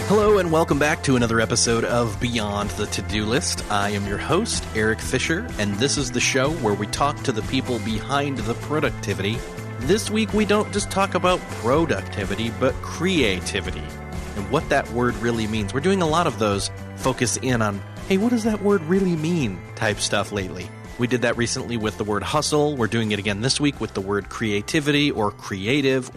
Hello and welcome back to another episode of Beyond the To-Do List. I am your host, Erik Fisher, and this is the show where we talk to the people behind the productivity. This week we don't just talk about productivity, but creativity, and what that word really means. We're doing a lot of those focus in on, hey, what does that word really mean type stuff lately. We did that recently with the word hustle. We're doing it again this week with the word creativity or creative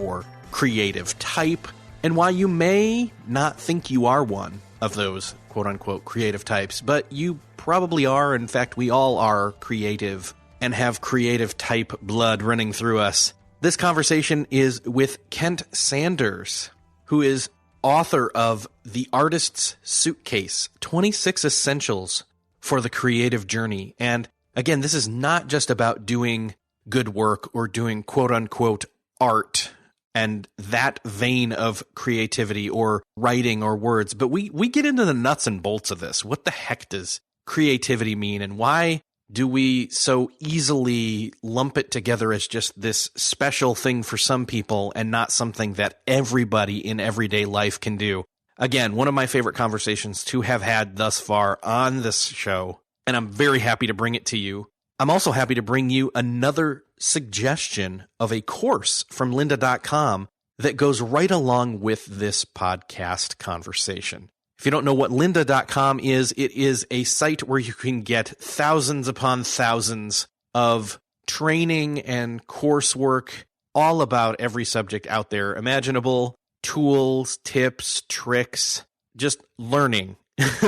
type. And while you may not think you are one of those quote-unquote creative types, but you probably are. In fact, we all are creative and have creative type blood running through us. This conversation is with Kent Sanders, who is author of The Artist's Suitcase, 26 Essentials for the Creative Journey. And again, this is not just about doing good work or doing quote-unquote art and that vein of creativity or writing or words. But we get into the nuts and bolts of this. What the heck does creativity mean? And why do we so easily lump it together as just this special thing for some people and not something that everybody in everyday life can do? Again, one of my favorite conversations to have had thus far on this show, and I'm very happy to bring it to you. I'm also happy to bring you another suggestion of a course from lynda.com that goes right along with this podcast conversation. If you don't know what lynda.com is, it is a site where you can get thousands upon thousands of training and coursework all about every subject out there imaginable, tools, tips, tricks, just learning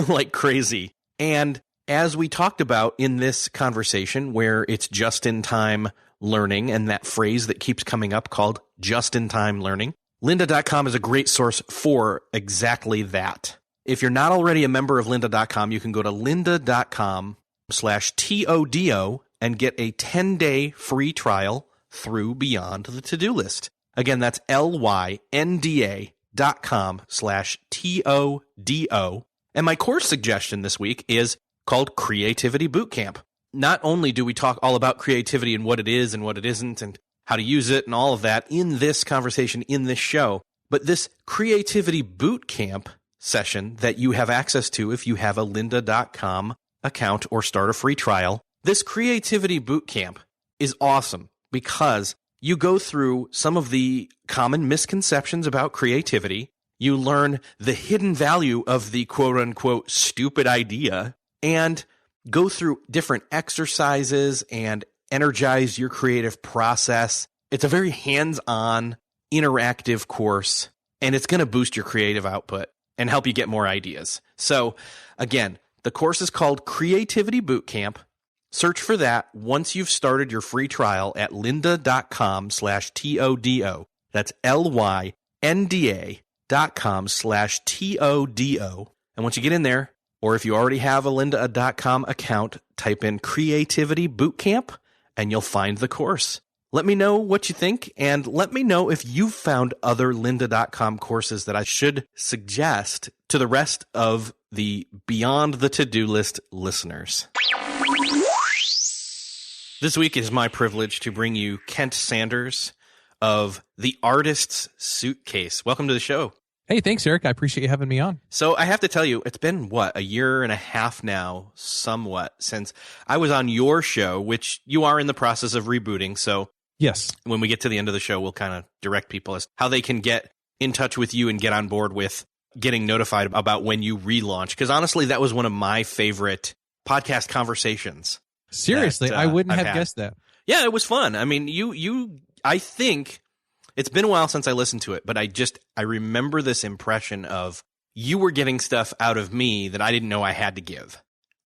like crazy. And as we talked about in this conversation, where it's just-in-time learning and that phrase that keeps coming up called just-in-time learning, lynda.com is a great source for exactly that. If you're not already a member of lynda.com, you can go to lynda.com/TODO and get a 10-day free trial through Beyond the To-Do List. Again, that's lynda.com/TODO. And my course suggestion this week is called Creativity Bootcamp. Not only do we talk all about creativity and what it is and what it isn't and how to use it and all of that in this conversation, in this show, but this Creativity Bootcamp session that you have access to if you have a lynda.com account or start a free trial, this Creativity Bootcamp is awesome because you go through some of the common misconceptions about creativity. You learn the hidden value of the quote-unquote stupid idea and go through different exercises and energize your creative process. It's a very hands-on, interactive course, and it's going to boost your creative output and help you get more ideas. So, again, the course is called Creativity Bootcamp. Search for that once you've started your free trial at lynda.com/TODO. That's lynda.com/TODO. And once you get in there, or if you already have a lynda.com account, type in Creativity Bootcamp and you'll find the course. Let me know what you think, and let me know if you've found other lynda.com courses that I should suggest to the rest of the Beyond the To-Do List listeners. This week is my privilege to bring you Kent Sanders of The Artist's Suitcase. Welcome to the show. Hey, thanks, Erik. I appreciate you having me on. So I have to tell you, it's been, a year and a half now, somewhat, since I was on your show, which you are in the process of rebooting. So yes, when we get to the end of the show, we'll kind of direct people as how they can get in touch with you and get on board with getting notified about when you relaunch. Because honestly, that was one of my favorite podcast conversations. Seriously, I wouldn't have guessed that. Yeah, it was fun. I mean, I think it's been a while since I listened to it, but I remember this impression of you were getting stuff out of me that I didn't know I had to give.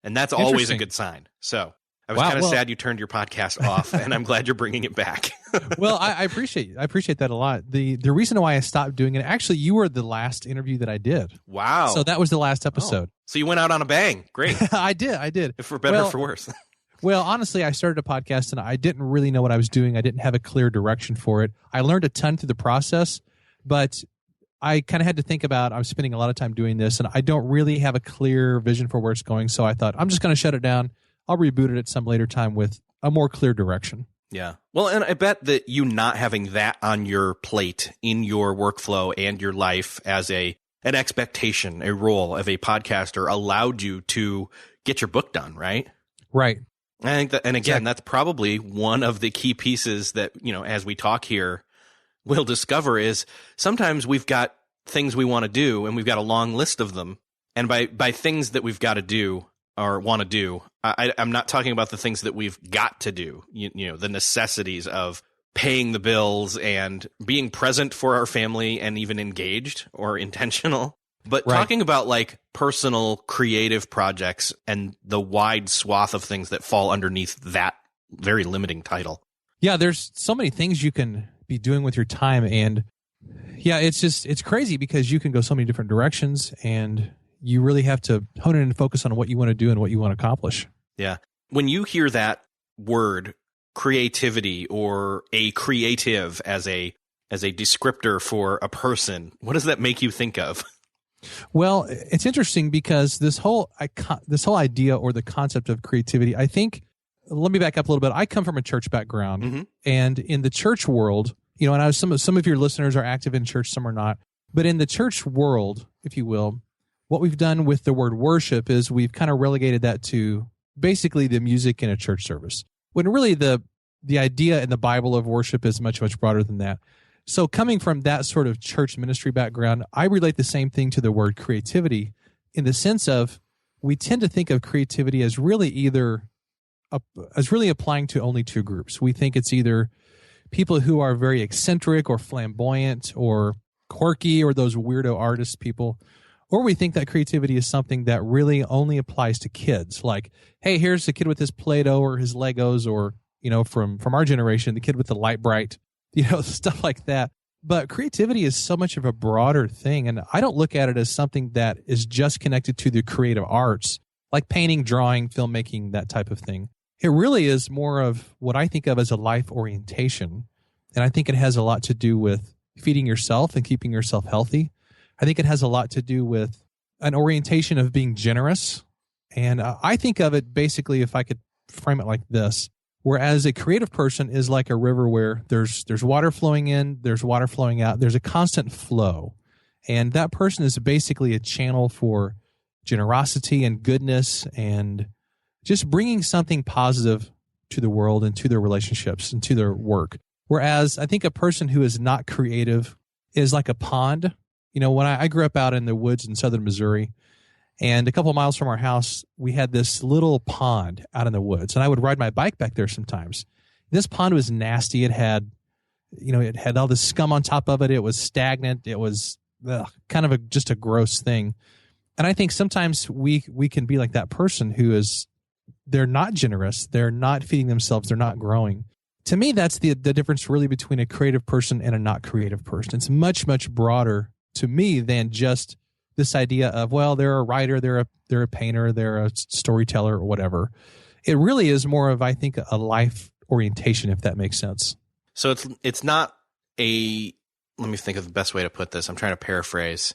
And that's always a good sign. So I was kind of sad you turned your podcast off, and I'm glad you're bringing it back. Well, I appreciate that a lot. The reason why I stopped doing it, actually, you were the last interview that I did. Wow. So that was the last episode. Oh. So you went out on a bang. Great. I did. If for better or for worse. Well, honestly, I started a podcast and I didn't really know what I was doing. I didn't have a clear direction for it. I learned a ton through the process, but I kind of had to think about, I'm spending a lot of time doing this and I don't really have a clear vision for where it's going. So I thought, I'm just going to shut it down. I'll reboot it at some later time with a more clear direction. Yeah. Well, and I bet that you not having that on your plate in your workflow and your life as a an expectation, a role of a podcaster allowed you to get your book done, right? Right. I think that, and again, that's probably one of the key pieces that, as we talk here, we'll discover is sometimes we've got things we want to do and we've got a long list of them. And by things that we've got to do or want to do, I'm not talking about the things that we've got to do, the necessities of paying the bills and being present for our family and even engaged or intentional, but talking about like personal creative projects and the wide swath of things that fall underneath that very limiting title. Yeah, there's so many things you can be doing with your time. And it's crazy because you can go so many different directions and you really have to hone in and focus on what you want to do and what you want to accomplish. Yeah. When you hear that word creativity or a creative as a descriptor for a person, what does that make you think of? Well, it's interesting because this whole idea or the concept of creativity, I think, let me back up a little bit. I come from a church background, and in the church world, and some of your listeners are active in church, some are not, but in the church world, if you will, what we've done with the word worship is we've kind of relegated that to basically the music in a church service, when really the idea in the Bible of worship is much, much broader than that. So coming from that sort of church ministry background, I relate the same thing to the word creativity in the sense of we tend to think of creativity as really applying to only two groups. We think it's either people who are very eccentric or flamboyant or quirky or those weirdo artist people, or we think that creativity is something that really only applies to kids. Like, hey, here's the kid with his Play-Doh or his Legos, or, from our generation, the kid with the Light Bright, stuff like that. But creativity is so much of a broader thing. And I don't look at it as something that is just connected to the creative arts, like painting, drawing, filmmaking, that type of thing. It really is more of what I think of as a life orientation. And I think it has a lot to do with feeding yourself and keeping yourself healthy. I think it has a lot to do with an orientation of being generous. And I think of it basically, if I could frame it like this, whereas a creative person is like a river where there's water flowing in, there's water flowing out, there's a constant flow. And that person is basically a channel for generosity and goodness and just bringing something positive to the world and to their relationships and to their work. Whereas I think a person who is not creative is like a pond. When I grew up out in the woods in southern Missouri, and a couple of miles from our house, we had this little pond out in the woods, and I would ride my bike back there sometimes. This pond was nasty. It had all this scum on top of it. It was stagnant. It was kind of just a gross thing. And I think sometimes we can be like that person who is, they're not generous. They're not feeding themselves. They're not growing. To me, that's the difference really between a creative person and a not creative person. It's much, much broader to me than just this idea of, well, they're a writer, they're a painter, they're a storyteller or whatever. It really is more of, I think, a life orientation, if that makes sense. So it's not let me think of the best way to put this. I'm trying to paraphrase.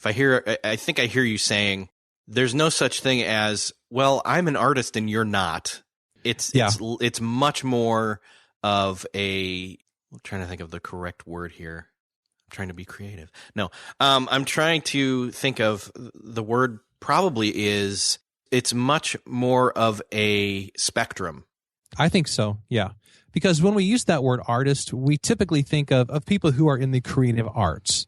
I think I hear you saying there's no such thing as, well, I'm an artist and you're not. It's much more of I'm trying to think of the correct word here. Trying to be creative. No, I'm trying to think of the word probably is, it's much more of a spectrum. I think so. Yeah. Because when we use that word artist, we typically think of people who are in the creative arts,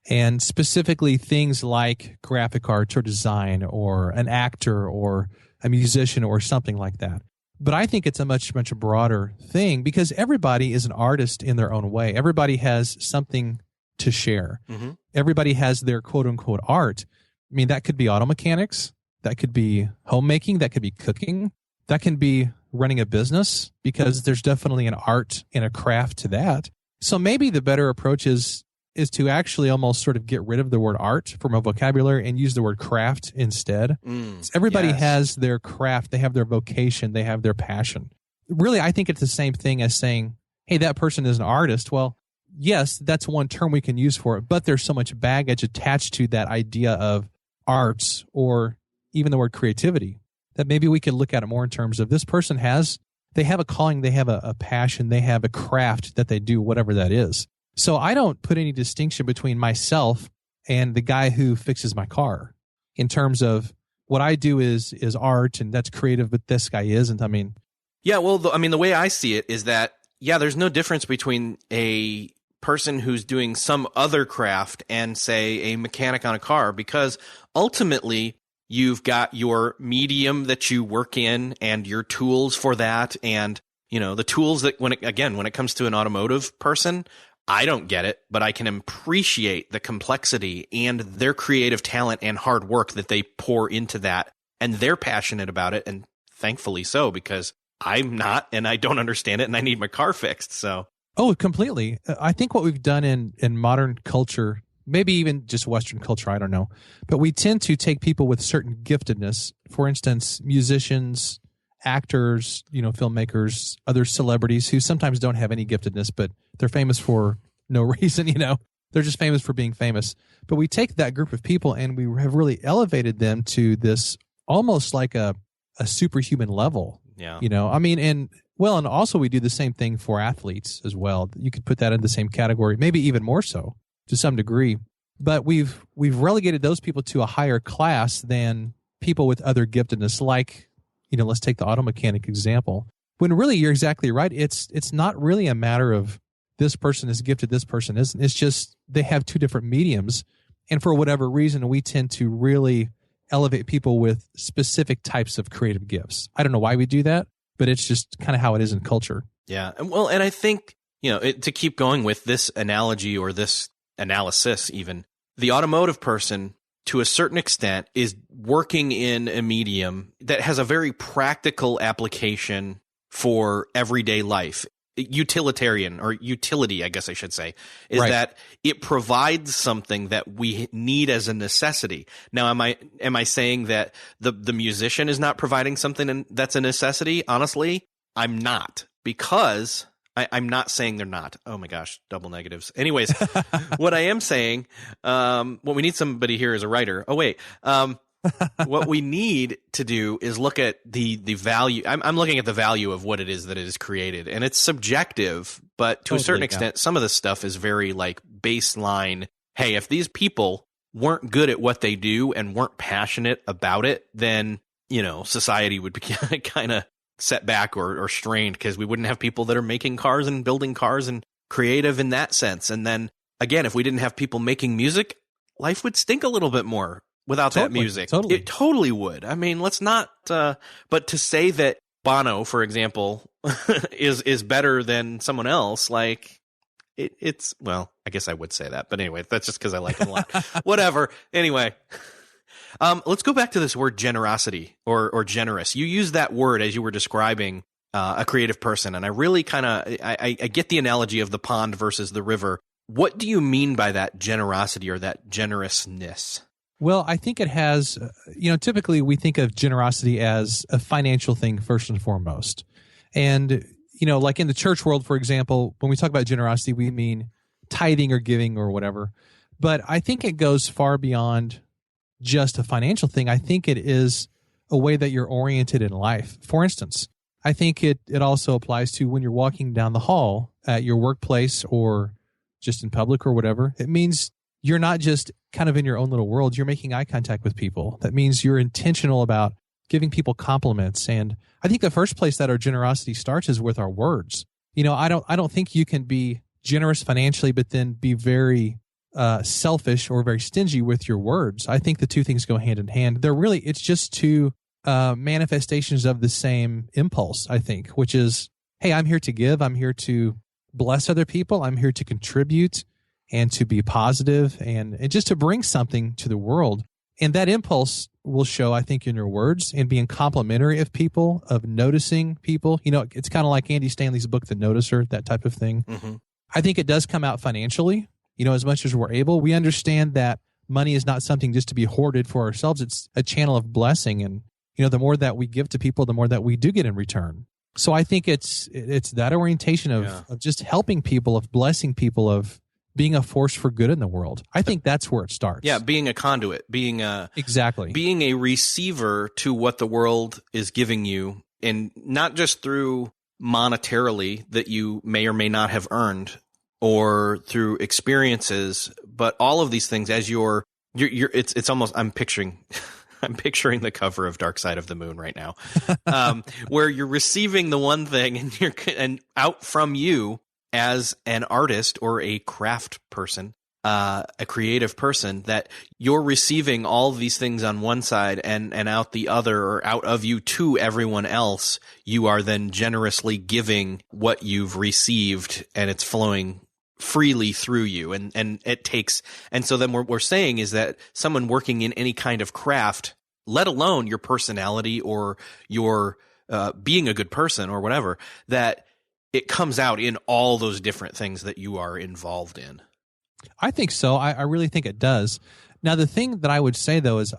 and specifically things like graphic arts or design or an actor or a musician or something like that. But I think it's a much, much broader thing because everybody is an artist in their own way. Everybody has something to share. Mm-hmm. Everybody has their quote unquote art. I mean, that could be auto mechanics. That could be homemaking. That could be cooking. That can be running a business, because there's definitely an art and a craft to that. So maybe the better approach is to actually almost sort of get rid of the word art from a vocabulary and use the word craft instead. Everybody has their craft. They have their vocation. They have their passion. Really, I think it's the same thing as saying, hey, that person is an artist. Well, yes, that's one term we can use for it, but there's so much baggage attached to that idea of arts or even the word creativity that maybe we could look at it more in terms of this person they have a calling, they have a passion, they have a craft that they do, whatever that is. So I don't put any distinction between myself and the guy who fixes my car, in terms of what I do is art and that's creative, but this guy isn't. I mean, yeah, well, the way I see it is that, yeah, there's no difference between a person who's doing some other craft and, say, a mechanic on a car, because ultimately you've got your medium that you work in and your tools for that. And, the tools that when it comes to an automotive person, I don't get it, but I can appreciate the complexity and their creative talent and hard work that they pour into that. And they're passionate about it. And thankfully so, because I'm not, and I don't understand it, and I need my car fixed. So, oh, completely. I think what we've done in modern culture, maybe even just Western culture, I don't know, but we tend to take people with certain giftedness. For instance, musicians, actors, filmmakers, other celebrities who sometimes don't have any giftedness, but they're famous for no reason. They're just famous for being famous. But we take that group of people and we have really elevated them to this almost like a superhuman level. Yeah. And also we do the same thing for athletes as well. You could put that in the same category, maybe even more so to some degree. But we've relegated those people to a higher class than people with other giftedness, like, let's take the auto mechanic example. When really you're exactly right. It's not really a matter of this person is gifted, this person isn't. It's just they have two different mediums. And for whatever reason, we tend to really elevate people with specific types of creative gifts. I don't know why we do that, but it's just kind of how it is in culture. Yeah. Well, and I think, to keep going with this analogy or this analysis even, the automotive person, to a certain extent, is working in a medium that has a very practical application for everyday life. Utilitarian, or utility, I guess I should say, is right. That it provides something that we need as a necessity. Now, am I saying that the musician is not providing something that's a necessity? Honestly, I'm not, because I'm not saying they're not. Oh my gosh, double negatives. Anyways, what I am saying, what we need somebody here is a writer. Oh wait, what we need to do is look at the value. I'm looking at the value of what it is that it is created, and it's subjective, but to a certain extent, some of this stuff is very like baseline. Hey, if these people weren't good at what they do and weren't passionate about it, then, society would be kind of set back or strained, because we wouldn't have people that are making cars and building cars and creative in that sense. And then again, if we didn't have people making music, life would stink a little bit more. Without that music, it totally would. I mean, let's not. But to say that Bono, for example, is better than someone else, like it's well, I guess I would say that. But anyway, that's just because I like him a lot. Whatever. Anyway, let's go back to this word generosity or generous. You used that word as you were describing a creative person, and I really kind of I get the analogy of the pond versus the river. What do you mean by that generosity or that generousness? Well, I think it has, typically we think of generosity as a financial thing first and foremost. And, like in the church world, for example, when we talk about generosity, we mean tithing or giving or whatever. But I think it goes far beyond just a financial thing. I think it is a way that you're oriented in life. For instance, I think it also applies to when you're walking down the hall at your workplace or just in public or whatever. It means you're not just kind of in your own little world. You're making eye contact with people. That means you're intentional about giving people compliments. And I think the first place that our generosity starts is with our words. I don't think you can be generous financially, but then be very selfish or very stingy with your words. I think the two things go hand in hand. It's just two manifestations of the same impulse, I think, which is, hey, I'm here to give. I'm here to bless other people. I'm here to contribute and to be positive and just to bring something to the world. And that impulse will show, I think, in your words and being complimentary of people, of noticing people. It's kind of like Andy Stanley's book, The Noticer, that type of thing. Mm-hmm. I think it does come out financially, as much as we're able. We understand that money is not something just to be hoarded for ourselves. It's a channel of blessing. And, the more that we give to people, the more that we do get in return. So I think it's that orientation of just helping people, of blessing people, of being a force for good in the world. I think that's where it starts. Yeah, being a conduit, being a receiver to what the world is giving you, and not just through monetarily that you may or may not have earned, or through experiences, but all of these things as it's almost, I'm picturing the cover of Dark Side of the Moon right now, where you're receiving the one thing and out from you as an artist or a craft person, a creative person, that you're receiving all these things on one side and out the other, or out of you to everyone else. You are then generously giving what you've received, and it's flowing freely through you. And it takes, and so then what we're saying is that someone working in any kind of craft, let alone your personality or your being a good person or whatever, that it comes out in all those different things that you are involved in. I think so. I really think it does. Now, the thing that I would say, though, is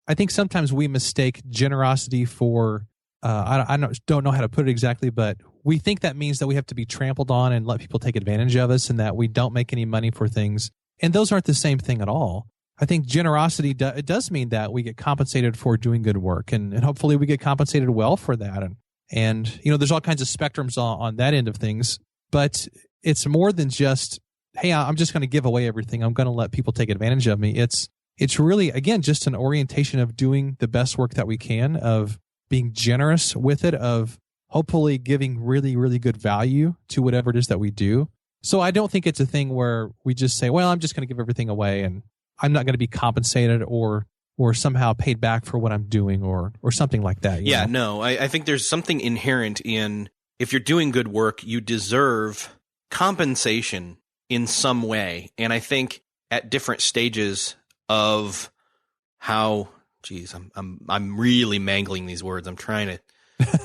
I think sometimes we mistake generosity for, I don't know how to put it exactly, but we think that means that we have to be trampled on and let people take advantage of us, and that we don't make any money for things. And those aren't the same thing at all. I think generosity, it does mean that we get compensated for doing good work, and hopefully we get compensated well for that. And there's all kinds of spectrums on that end of things, but it's more than just, hey, I'm just going to give away everything. I'm going to let people take advantage of me. It's really, again, just an orientation of doing the best work that we can, of being generous with it, of hopefully giving really, really good value to whatever it is that we do. So I don't think it's a thing where we just say, well, I'm just going to give everything away and I'm not going to be compensated or somehow paid back for what I'm doing or something like that. Yeah, no, I think there's something inherent in, if you're doing good work, you deserve compensation in some way. And I think at different stages of how, I'm really mangling these words. I'm trying to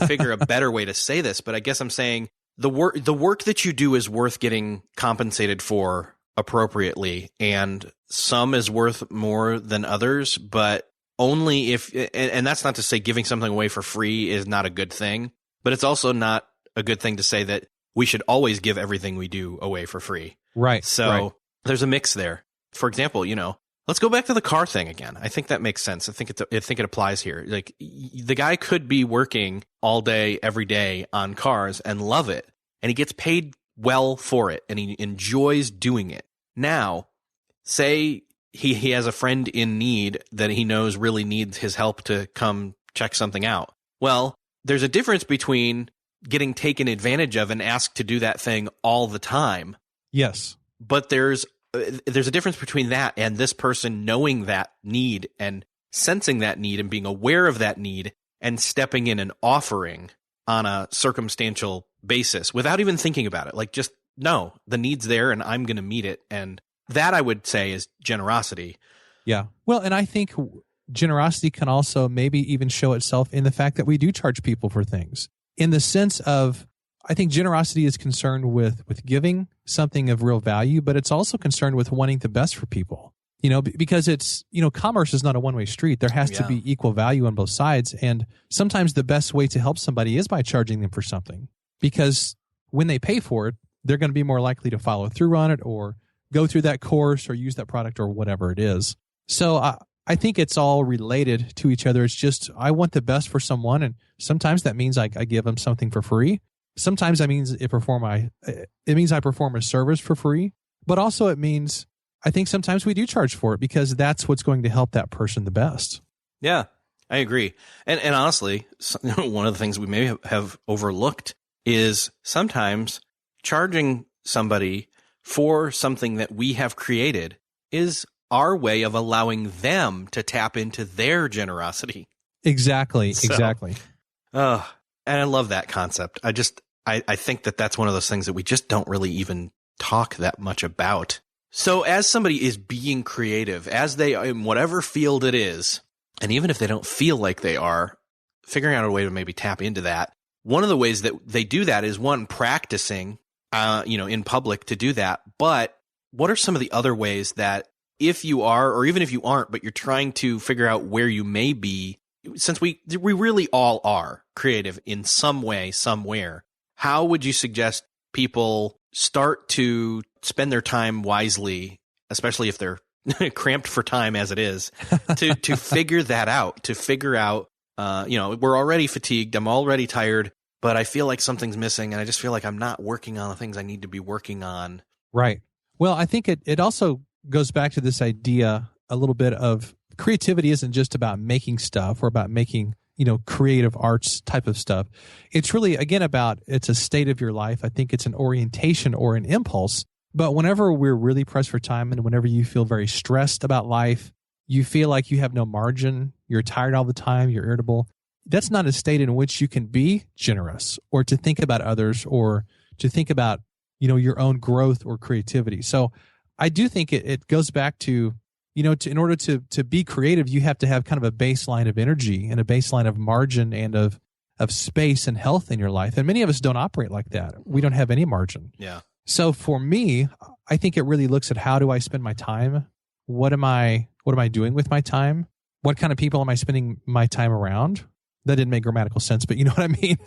figure a better way to say this, but I guess I'm saying the work that you do is worth getting compensated for appropriately, and some is worth more than others, but only if, and that's not to say giving something away for free is not a good thing, but it's also not a good thing to say that we should always give everything we do away for free. Right. So There's a mix there. For example, let's go back to the car thing again. I think that makes sense. I think it applies here. Like, the guy could be working all day, every day on cars and love it, and he gets paid well for it, and he enjoys doing it. Now, say he has a friend in need that he knows really needs his help to come check something out. Well, there's a difference between getting taken advantage of and asked to do that thing all the time. Yes. But there's a difference between that and this person knowing that need and sensing that need and being aware of that need and stepping in and offering on a circumstantial basis without even thinking about it. Like, just, no, the need's there and I'm going to meet it. And that, I would say, is generosity. Yeah. Well, and I think generosity can also maybe even show itself in the fact that we do charge people for things, in the sense of, I think generosity is concerned with giving something of real value, but it's also concerned with wanting the best for people, because it's, commerce is not a one-way street. There has to be equal value on both sides. And sometimes the best way to help somebody is by charging them for something, because when they pay for it, they're going to be more likely to follow through on it or go through that course or use that product or whatever it is. So I think it's all related to each other. It's just, I want the best for someone. And sometimes that means I give them something for free. Sometimes that means it means I perform a service for free, but also it means I think sometimes we do charge for it because that's what's going to help that person the best. Yeah, I agree. And honestly, one of the things we may have overlooked is sometimes charging somebody for something that we have created is our way of allowing them to tap into their generosity. Exactly. And I love that concept. I think that that's one of those things that we just don't really even talk that much about. So as somebody is being creative, as they are in whatever field it is, and even if they don't feel like they are, figuring out a way to maybe tap into that. One of the ways that they do that is, one, practicing, in public to do that. But what are some of the other ways that, if you are, or even if you aren't, but you're trying to figure out where you may be, since we really all are creative in some way, somewhere, how would you suggest people start to spend their time wisely, especially if they're cramped for time as it is, to figure that out, to figure out, we're already fatigued, I'm already tired, but I feel like something's missing, and I just feel like I'm not working on the things I need to be working on. Right. Well, I think it also goes back to this idea a little bit of creativity isn't just about making stuff or about making, creative arts type of stuff. It's really, again, it's a state of your life. I think it's an orientation or an impulse. But whenever we're really pressed for time and whenever you feel very stressed about life, you feel like you have no margin, you're tired all the time, you're irritable, that's not a state in which you can be generous or to think about others or to think about, your own growth or creativity. So I do think it goes back to, in order to be creative, you have to have kind of a baseline of energy and a baseline of margin and of space and health in your life. And many of us don't operate like that. We don't have any margin. Yeah. So for me, I think it really looks at how do I spend my time? What am I doing with my time? What kind of people am I spending my time around? That didn't make grammatical sense, but you know what I mean?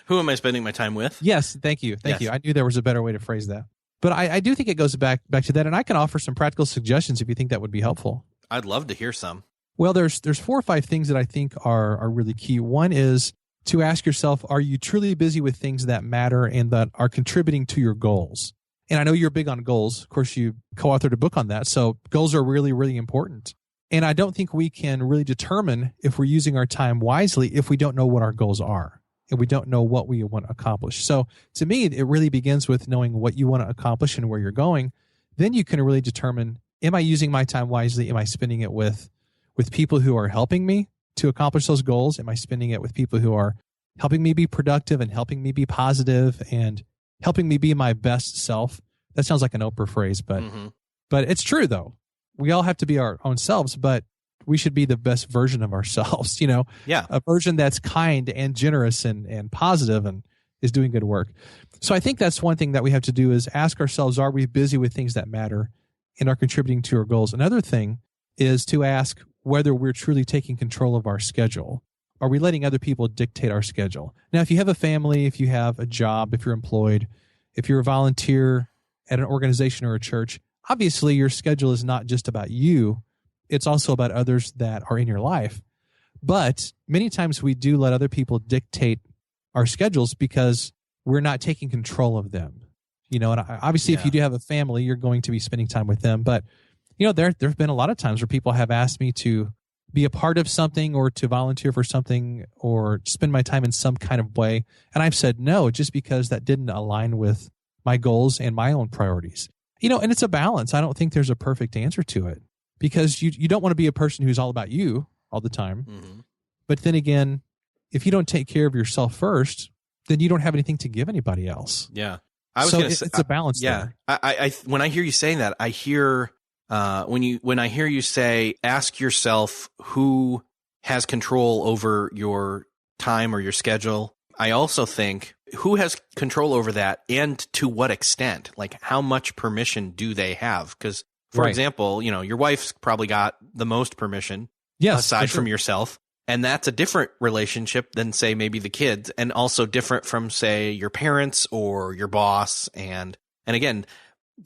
Who am I spending my time with? Yes. Thank you. Thank you. I knew there was a better way to phrase that. But I do think it goes back to that. And I can offer some practical suggestions if you think that would be helpful. I'd love to hear some. Well, there's 4 or 5 things that I think are really key. One is to ask yourself, are you truly busy with things that matter and that are contributing to your goals? And I know you're big on goals. Of course, you co-authored a book on that. So goals are really, really important. And I don't think we can really determine if we're using our time wisely if we don't know what our goals are and we don't know what we want to accomplish. So to me, it really begins with knowing what you want to accomplish and where you're going. Then you can really determine, am I using my time wisely? Am I spending it with people who are helping me to accomplish those goals? Am I spending it with people who are helping me be productive and helping me be positive and helping me be my best self? That sounds like an Oprah phrase, but it's true though. We all have to be our own selves, but we should be the best version of ourselves, Yeah. A version that's kind and generous and positive and is doing good work. So I think that's one thing that we have to do is ask ourselves, are we busy with things that matter and are contributing to our goals? Another thing is to ask whether we're truly taking control of our schedule. Are we letting other people dictate our schedule? Now, if you have a family, if you have a job, if you're employed, if you're a volunteer at an organization or a church, obviously your schedule is not just about you. It's also about others that are in your life. But many times we do let other people dictate our schedules because we're not taking control of them. And obviously if you do have a family, you're going to be spending time with them. But, there have been a lot of times where people have asked me to be a part of something or to volunteer for something or spend my time in some kind of way. And I've said no, just because that didn't align with my goals and my own priorities. And it's a balance. I don't think there's a perfect answer to it because you don't want to be a person who's all about you all the time. Mm-hmm. But then again, if you don't take care of yourself first, then you don't have anything to give anybody else. Yeah. It's a balance. Yeah. There. I when I hear you saying that, I hear, when I hear you say, ask yourself who has control over your time or your schedule. I also think who has control over that and to what extent, like how much permission do they have? Because for example, your wife's probably got the most permission aside from yourself. And that's a different relationship than say maybe the kids and also different from say your parents or your boss. And again,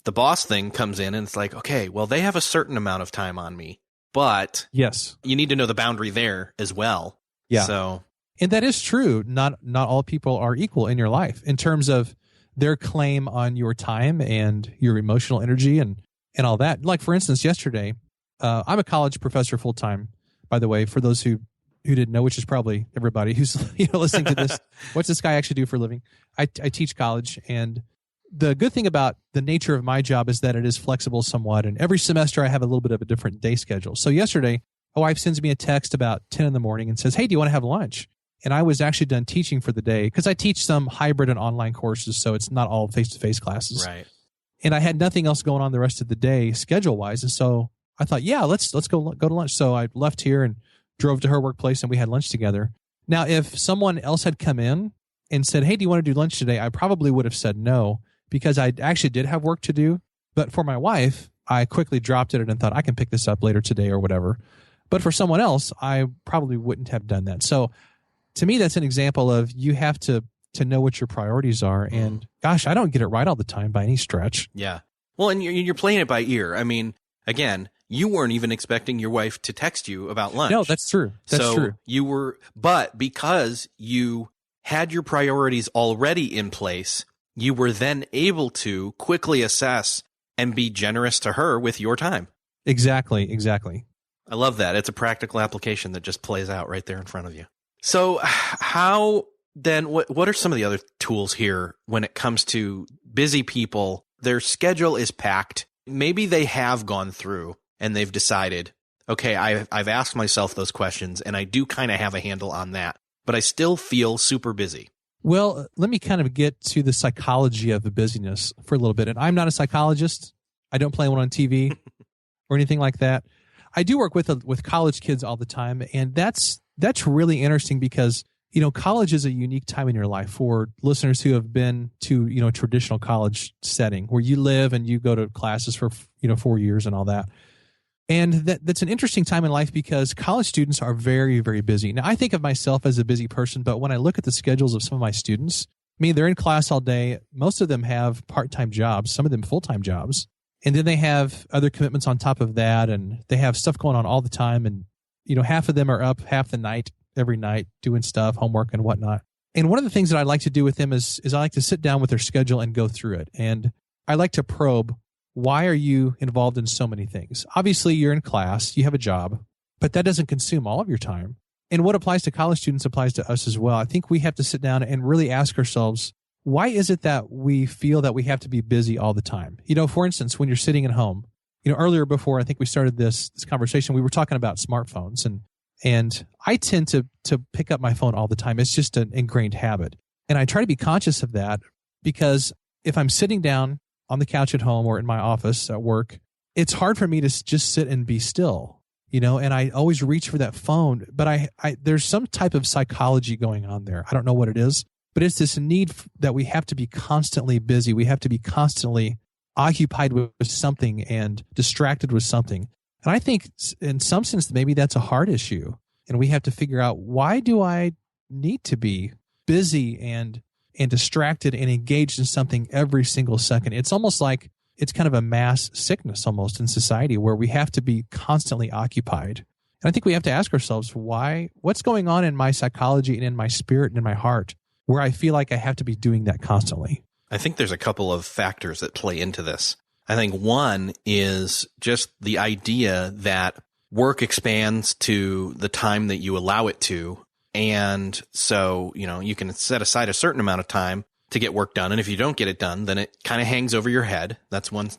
the boss thing comes in and it's like, okay, well, they have a certain amount of time on me, but yes, you need to know the boundary there as well. Yeah. So. And that is true. Not all people are equal in your life in terms of their claim on your time and your emotional energy and all that. Like for instance, yesterday, I'm a college professor full time, by the way, for those who didn't know, which is probably everybody who's listening to this. What's this guy actually do for a living? I teach college, and the good thing about the nature of my job is that it is flexible somewhat. And every semester I have a little bit of a different day schedule. So yesterday, my wife sends me a text about 10 in the morning and says, "Hey, do you want to have lunch?" And I was actually done teaching for the day because I teach some hybrid and online courses, so it's not all face-to-face classes. Right. And I had nothing else going on the rest of the day schedule-wise, and so I thought, yeah, let's go to lunch. So I left here and drove to her workplace, and we had lunch together. Now, if someone else had come in and said, "Hey, do you want to do lunch today?" I probably would have said no because I actually did have work to do. But for my wife, I quickly dropped it and thought, I can pick this up later today or whatever. But for someone else, I probably wouldn't have done that. So to me, that's an example of you have to know what your priorities are. And gosh, I don't get it right all the time by any stretch. Yeah. Well, and you're playing it by ear. I mean, again, you weren't even expecting your wife to text you about lunch. No, that's true. That's true. You were, but because you had your priorities already in place, you were then able to quickly assess and be generous to her with your time. Exactly. I love that. It's a practical application that just plays out right there in front of you. So how then, what are some of the other tools here when it comes to busy people? Their schedule is packed. Maybe they have gone through and they've decided, okay, I've asked myself those questions and I do kind of have a handle on that, but I still feel super busy. Well, let me kind of get to the psychology of the busyness for a little bit. And I'm not a psychologist. I don't play one on TV or anything like that. I do work with college kids all the time, and that's really interesting because, you know, college is a unique time in your life for listeners who have been to, you know, a traditional college setting where you live and you go to classes for, you know, 4 years and all that. And that's an interesting time in life because college students are very, very busy. Now, I think of myself as a busy person, but when I look at the schedules of some of my students, I mean, they're in class all day. Most of them have part-time jobs, some of them full-time jobs. And then they have other commitments on top of that, and they have stuff going on all the time. And, you know, half of them are up half the night, every night, doing stuff, homework and whatnot. And one of the things that I like to do with them is I like to sit down with their schedule and go through it. And I like to probe, why are you involved in so many things? Obviously, you're in class, you have a job, but that doesn't consume all of your time. And what applies to college students applies to us as well. I think we have to sit down and really ask ourselves, why is it that we feel that we have to be busy all the time? You know, for instance, when you're sitting at home, you know, earlier before I think we started this conversation, we were talking about smartphones, and I tend to pick up my phone all the time. It's just an ingrained habit. And I try to be conscious of that because if I'm sitting down on the couch at home or in my office at work, it's hard for me to just sit and be still, you know, and I always reach for that phone. But I there's some type of psychology going on there. I don't know what it is, but it's this need that we have to be constantly busy. We have to be constantly occupied with something and distracted with something. And I think in some sense, maybe that's a heart issue. And we have to figure out, why do I need to be busy and distracted and engaged in something every single second? It's almost like it's kind of a mass sickness almost in society where we have to be constantly occupied. And I think we have to ask ourselves, what's going on in my psychology and in my spirit and in my heart where I feel like I have to be doing that constantly? I think there's a couple of factors that play into this. I think one is just the idea that work expands to the time that you allow it to. And so, you know, you can set aside a certain amount of time to get work done. And if you don't get it done, then it kind of hangs over your head. That's one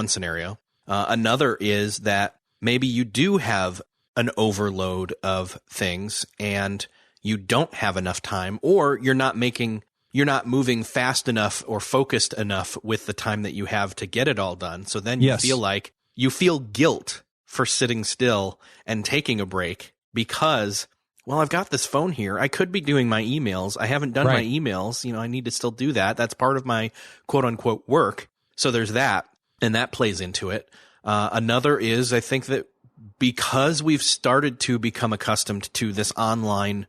scenario. Another is that maybe you do have an overload of things and you don't have enough time, or you're not moving fast enough or focused enough with the time that you have to get it all done. So then you feel guilt for sitting still and taking a break because, well, I've got this phone here. I could be doing my emails. I haven't done my emails. You know, I need to still do that. That's part of my quote unquote work. So there's that, and that plays into it. Another is, I think that because we've started to become accustomed to this online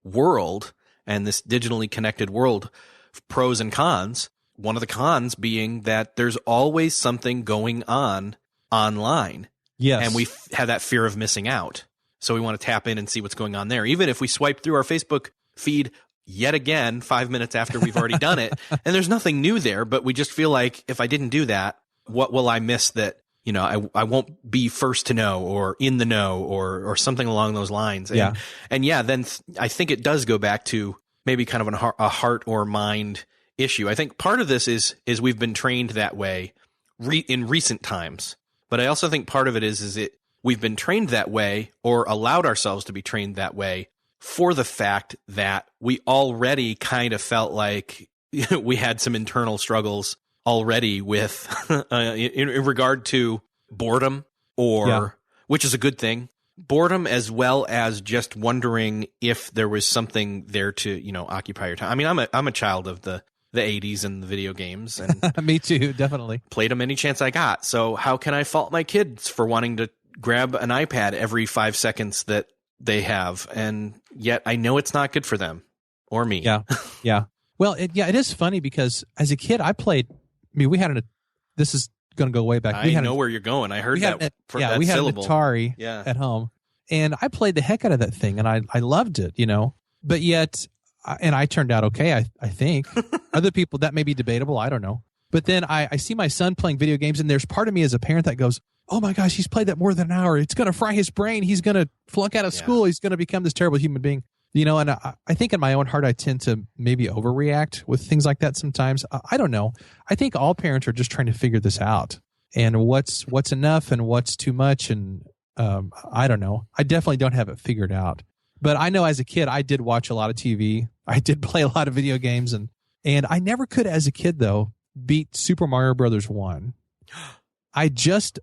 world and this digitally connected world, pros and cons, one of the cons being that there's always something going on online. Yes. And we have that fear of missing out. So we want to tap in and see what's going on there. Even if we swipe through our Facebook feed yet again 5 minutes after we've already done it, and there's nothing new there, but we just feel like if I didn't do that, what will I miss that, you know, I won't be first to know or in the know or something along those lines. And, then I think it does go back to maybe kind of a heart or mind issue. I think part of this is we've been trained that way in recent times. But I also think part of it is we've been trained that way or allowed ourselves to be trained that way for the fact that we already kind of felt like we had some internal struggles already with in regard to boredom which is a good thing. Boredom, as well as just wondering if there was something there to, you know, occupy your time. I mean, I'm a child of the 80s and the video games, and me too, definitely played them any chance I got. So how can I fault my kids for wanting to grab an iPad every 5 seconds that they have? And yet I know it's not good for them or me. Yeah. Well, it is funny because as a kid, we had this is going to go way back. I know where you're going. I heard that. We had an Atari at home, and I played the heck out of that thing, and I loved it, you know. But yet and I turned out okay, I think. Other people, that may be debatable. I don't know. But then I see my son playing video games, and there's part of me as a parent that goes, oh my gosh, he's played that more than an hour. It's going to fry his brain. He's going to flunk out of school. He's going to become this terrible human being. And I think in my own heart, I tend to maybe overreact with things like that sometimes. I don't know. I think all parents are just trying to figure this out, and what's enough and what's too much. And I don't know. I definitely don't have it figured out. But I know as a kid, I did watch a lot of TV. I did play a lot of video games, and I never could as a kid though beat Super Mario Brothers 1. I just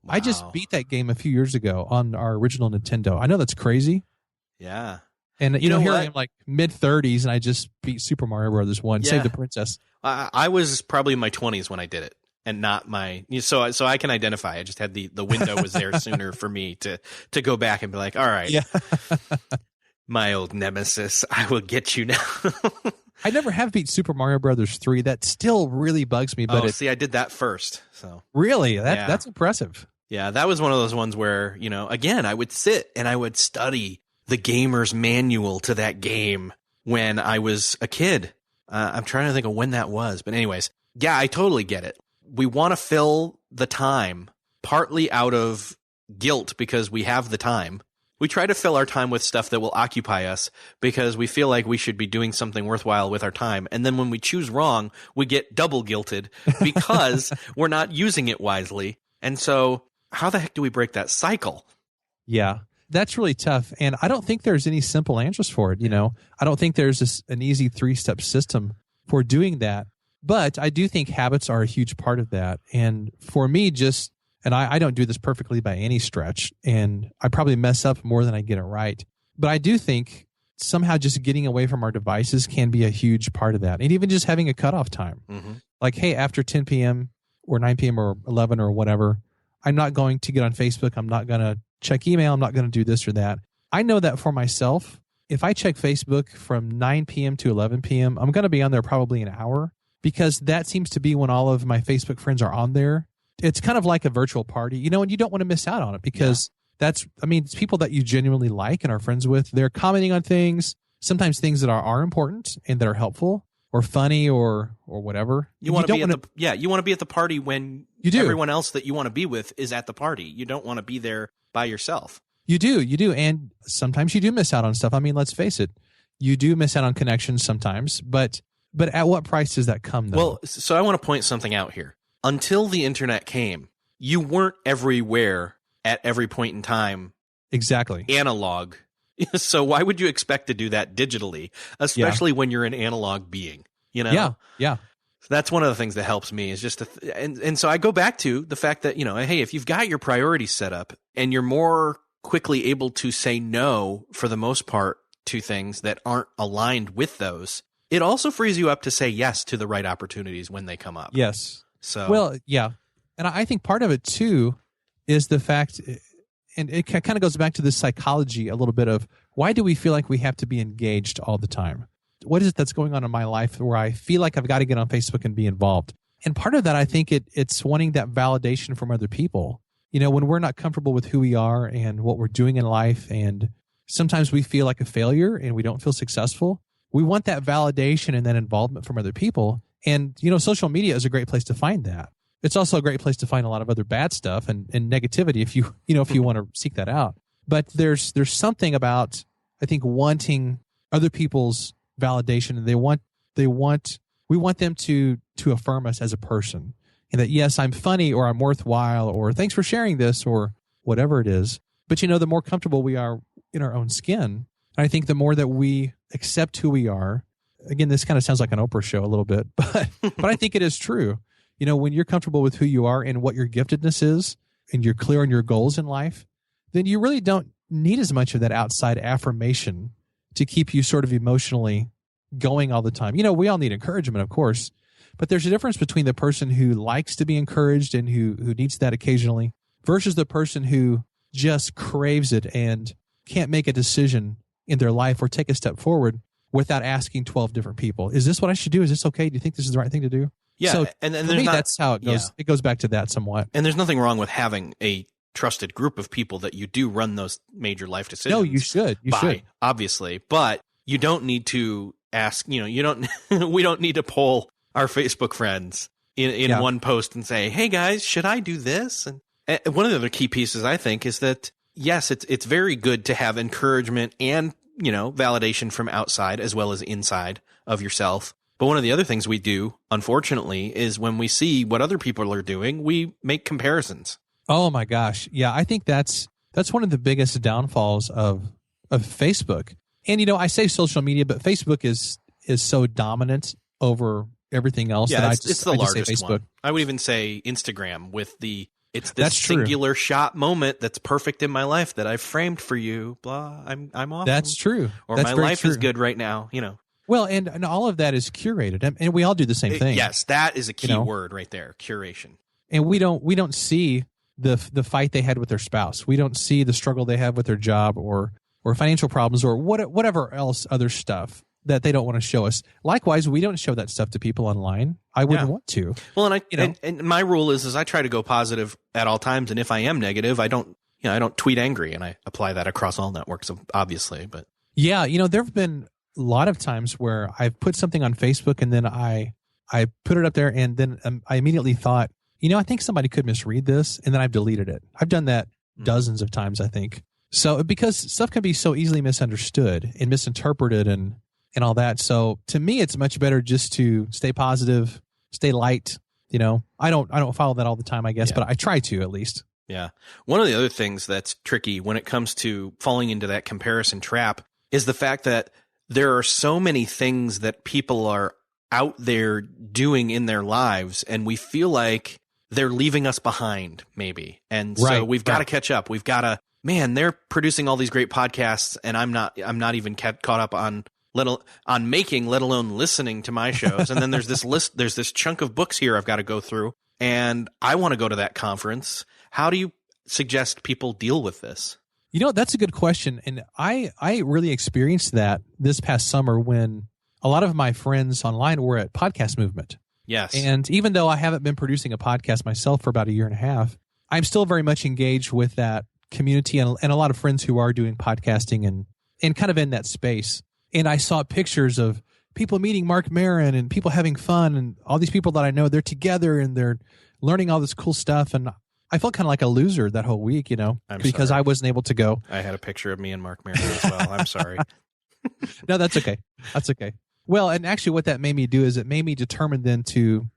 beat that game a few years ago on our original Nintendo. I know that's crazy. Yeah. And here I am like mid-30s, and I just beat Super Mario Brothers 1, Save the Princess. I was probably in my 20s when I did it, and not my so I can identify. I just had the window was there sooner for me to go back and be like, all right, my old nemesis, I will get you now. I never have beat Super Mario Brothers 3. That still really bugs me. But I did that first. So really, that's impressive. Yeah, that was one of those ones where, again, I would sit and I would study the gamer's manual to that game when I was a kid. I'm trying to think of when that was. But anyways, yeah, I totally get it. We want to fill the time partly out of guilt because we have the time. We try to fill our time with stuff that will occupy us because we feel like we should be doing something worthwhile with our time. And then when we choose wrong, we get double guilted because we're not using it wisely. And so how the heck do we break that cycle? Yeah, that's really tough. And I don't think there's any simple answers for it. I don't think there's an easy 3-step system for doing that. But I do think habits are a huge part of that. And for me, and I don't do this perfectly by any stretch, and I probably mess up more than I get it right. But I do think somehow just getting away from our devices can be a huge part of that. And even just having a cutoff time. Mm-hmm. Like, hey, after 10 p.m. or 9 p.m. or 11 or whatever, I'm not going to get on Facebook. I'm not going to check email. I'm not going to do this or that. I know that for myself, if I check Facebook from 9 p.m. to 11 p.m., I'm going to be on there probably an hour because that seems to be when all of my Facebook friends are on there. It's kind of like a virtual party, and you don't want to miss out on it because it's people that you genuinely like and are friends with. They're commenting on things, sometimes things that are important and that are helpful or funny or whatever. You want to be at the party when everyone else that you want to be with is at the party. You don't want to be there by yourself. You do. And sometimes you do miss out on stuff. I mean, let's face it. You do miss out on connections sometimes, but at what price does that come though? Well, so I want to point something out here. Until the internet came, you weren't everywhere at every point in time. Exactly. Analog. So why would you expect to do that digitally, especially when you're an analog being, Yeah. So that's one of the things that helps me is just and so I go back to the fact that, hey, if you've got your priorities set up and you're more quickly able to say no for the most part to things that aren't aligned with those, it also frees you up to say yes to the right opportunities when they come up. Yes. So, well, yeah. And I think part of it too is the fact, and it kind of goes back to the psychology a little bit of why do we feel like we have to be engaged all the time? What is it that's going on in my life where I feel like I've got to get on Facebook and be involved? And part of that, I think it's wanting that validation from other people. When we're not comfortable with who we are and what we're doing in life, and sometimes we feel like a failure and we don't feel successful, we want that validation and that involvement from other people. And, social media is a great place to find that. It's also a great place to find a lot of other bad stuff and negativity if you want to seek that out. But there's something about, I think, wanting other people's validation, and we want them to affirm us as a person, and that, yes, I'm funny or I'm worthwhile or thanks for sharing this or whatever it is. But, the more comfortable we are in our own skin, I think the more that we accept who we are. Again, this kind of sounds like an Oprah show a little bit, but I think it is true. When you're comfortable with who you are and what your giftedness is, and you're clear on your goals in life, then you really don't need as much of that outside affirmation to keep you sort of emotionally going all the time. We all need encouragement, of course, but there's a difference between the person who likes to be encouraged and who needs that occasionally versus the person who just craves it and can't make a decision in their life or take a step forward without asking 12 different people. Is this what I should do? Is this okay? Do you think this is the right thing to do? Yeah. So and for me, that's how it goes. Yeah. It goes back to that somewhat. And there's nothing wrong with having a trusted group of people that you do run those major life decisions. No, you should. You should. Obviously. But you don't need to ask, you don't, we don't need to poll our Facebook friends in one post and say, hey guys, should I do this? And one of the other key pieces I think is that, yes, it's very good to have encouragement and, validation from outside as well as inside of yourself. But one of the other things we do, unfortunately, is when we see what other people are doing, we make comparisons. Oh my gosh. Yeah. I think that's one of the biggest downfalls of Facebook. And, I say social media, but Facebook is so dominant over everything else. Yeah, that it's the largest one. I would even say Instagram with it's this singular shot moment that's perfect in my life that I've framed for you. Blah, I'm awesome. That's true. Or that's my life is good right now. Well, and all of that is curated, and we all do the same thing. Yes, that is a key word right there, curation. And we don't see the fight they had with their spouse. We don't see the struggle they have with their job or financial problems or whatever else other stuff that they don't want to show us. Likewise, we don't show that stuff to people online. I wouldn't want to. Well, and my rule is I try to go positive at all times, and if I am negative, I don't tweet angry, and I apply that across all networks, obviously. But yeah, there have been a lot of times where I've put something on Facebook and then I put it up there, and then I immediately thought, I think somebody could misread this, and then I've deleted it. I've done that dozens of times, I think. So because stuff can be so easily misunderstood and misinterpreted and all that. So to me, it's much better just to stay positive, stay light. I don't follow that all the time, I guess, but I try to at least. Yeah. One of the other things that's tricky when it comes to falling into that comparison trap is the fact that there are so many things that people are out there doing in their lives, and we feel like they're leaving us behind, maybe. And so we've got to catch up. We've got to, man, they're producing all these great podcasts, and I'm not even caught up on making, let alone listening to my shows. And then there's this chunk of books here I've got to go through, and I want to go to that conference. How do you suggest people deal with this? That's a good question. And I really experienced that this past summer when a lot of my friends online were at Podcast Movement. Yes. And even though I haven't been producing a podcast myself for about a year and a half, I'm still very much engaged with that community and a lot of friends who are doing podcasting and kind of in that space. And I saw pictures of people meeting Mark Maron and people having fun, and all these people that I know, they're together and they're learning all this cool stuff. And I felt kind of like a loser that whole week, because I wasn't able to go. I had a picture of me and Mark Maron as well. I'm sorry. No, that's okay. That's okay. Well, and actually what that made me do is it made me determined then to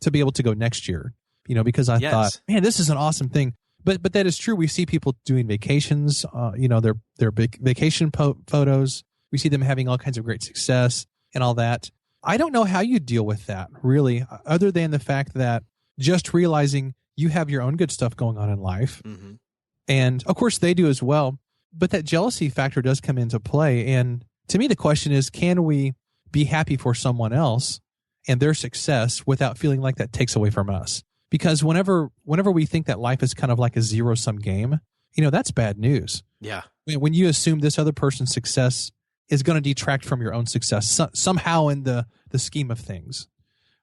be able to go next year, because I thought, man, this is an awesome thing. But that is true. We see people doing vacations, their big vacation photos. We see them having all kinds of great success and all that. I don't know how you deal with that, really, other than the fact that just realizing you have your own good stuff going on in life. Mm-hmm. And, of course, they do as well. But that jealousy factor does come into play. And to me, the question is, can we be happy for someone else and their success without feeling like that takes away from us? Because whenever we think that life is kind of like a zero-sum game, that's bad news. Yeah. When you assume this other person's success is going to detract from your own success somehow in the scheme of things,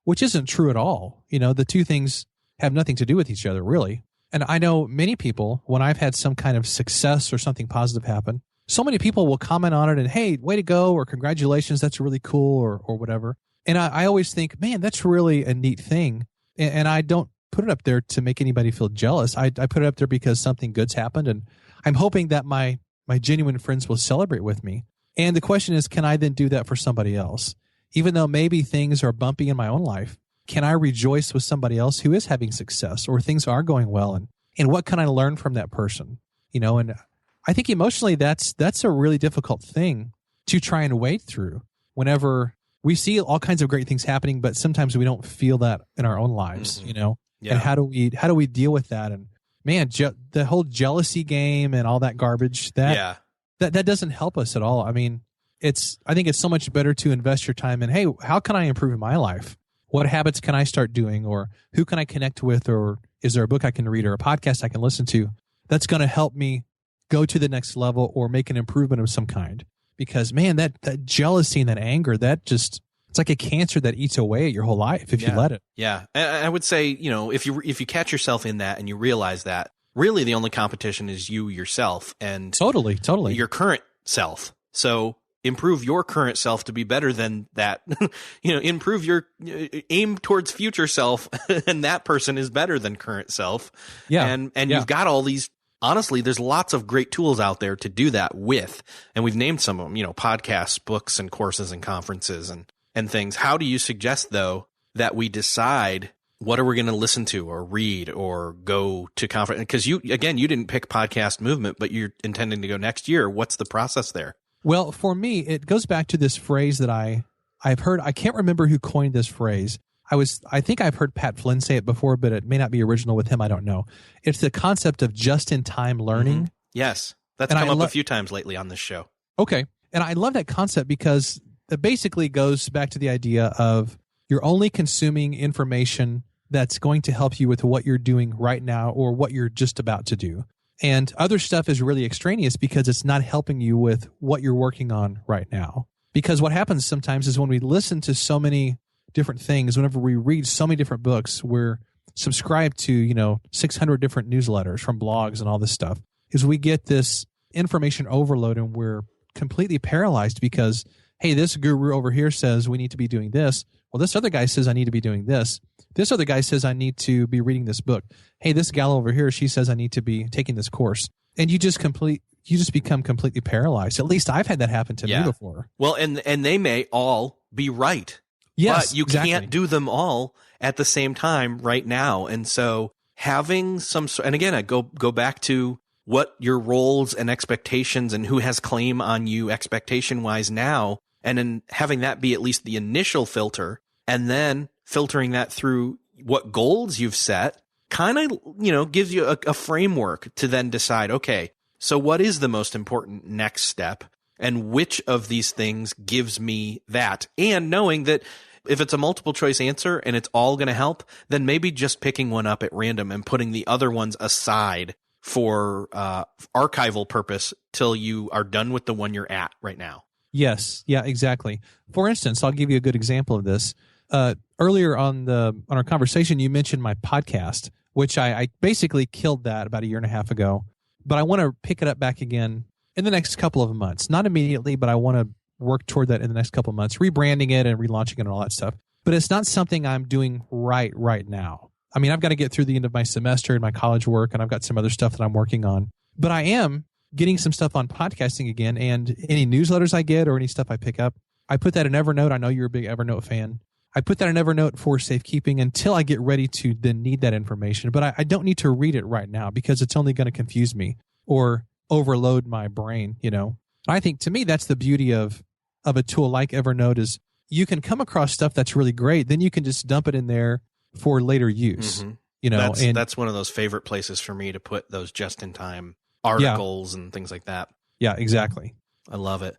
which isn't true at all. The two things have nothing to do with each other, really. And I know many people, when I've had some kind of success or something positive happen, so many people will comment on it and, hey, way to go, or congratulations, that's really cool, or whatever. And I always think, man, that's really a neat thing. And I don't put it up there to make anybody feel jealous. I put it up there because something good's happened, and I'm hoping that my genuine friends will celebrate with me. And the question is, can I then do that for somebody else? Even though maybe things are bumpy in my own life, can I rejoice with somebody else who is having success or things are going well? And what can I learn from that person? And I think emotionally that's a really difficult thing to try and wade through whenever we see all kinds of great things happening, but sometimes we don't feel that in our own lives, Yeah. And how do we deal with that? And man, the whole jealousy game and all that garbage, that doesn't help us at all. I mean, I think it's so much better to invest your time in, hey, how can I improve in my life? What habits can I start doing, or who can I connect with, or is there a book I can read or a podcast I can listen to that's going to help me go to the next level or make an improvement of some kind? Because man, that jealousy and that anger, it's like a cancer that eats away at your whole life if you let it. Yeah. And I would say, if you catch yourself in that and you realize that really the only competition is you yourself and totally your current self. So improve your current self to be better than that. Improve your aim towards future self, and that person is better than current self. Yeah. And you've got all these. Honestly, there's lots of great tools out there to do that with, and we've named some of them. Podcasts, books, and courses, and conferences, and things. How do you suggest though that we decide what are we going to listen to or read or go to conference? Because you didn't pick Podcast Movement, but you're intending to go next year. What's the process there? Well, for me, it goes back to this phrase that I've heard. I can't remember who coined this phrase. I think I've heard Pat Flynn say it before, but it may not be original with him. I don't know. It's the concept of just-in-time learning. Mm-hmm. Yes. That's come up a few times lately on this show. Okay. And I love that concept because it basically goes back to the idea of you're only consuming information that's going to help you with what you're doing right now or what you're just about to do. And other stuff is really extraneous because it's not helping you with what you're working on right now. Because what happens sometimes is when we listen to so many different things, whenever we read so many different books, we're subscribed to, 600 different newsletters from blogs and all this stuff, is we get this information overload and we're completely paralyzed because, hey, this guru over here says we need to be doing this. Well, this other guy says I need to be doing this. This other guy says I need to be reading this book. Hey, this gal over here, she says I need to be taking this course. And you just become completely paralyzed. At least I've had that happen to me before. Well, and they may all be right. Yes, but you can't do them all at the same time right now. And so having and again, I go back to what your roles and expectations and who has claim on you expectation wise now. And then having that be at least the initial filter and then filtering that through what goals you've set kind of, gives you a framework to then decide, okay, so what is the most important next step? And which of these things gives me that? And knowing that if it's a multiple choice answer and it's all going to help, then maybe just picking one up at random and putting the other ones aside for archival purpose till you are done with the one you're at right now. Yes. Yeah, exactly. For instance, I'll give you a good example of this. Earlier on our conversation, you mentioned my podcast, which I basically killed that about a year and a half ago. But I want to pick it up back again in the next couple of months. Not immediately, but I want to work toward that in the next couple of months, rebranding it and relaunching it and all that stuff. But it's not something I'm doing right now. I mean, I've got to get through the end of my semester and my college work, and I've got some other stuff that I'm working on. But I am getting some stuff on podcasting again, and any newsletters I get or any stuff I pick up, I put that in Evernote. I know you're a big Evernote fan. I put that in Evernote for safekeeping until I get ready to then need that information. But I don't need to read it right now because it's only going to confuse me or overload my brain, I think to me that's the beauty of a tool like Evernote is you can come across stuff that's really great, then you can just dump it in there for later use. Mm-hmm. That's one of those favorite places for me to put those just-in-time articles and things like that. Yeah, exactly. I love it.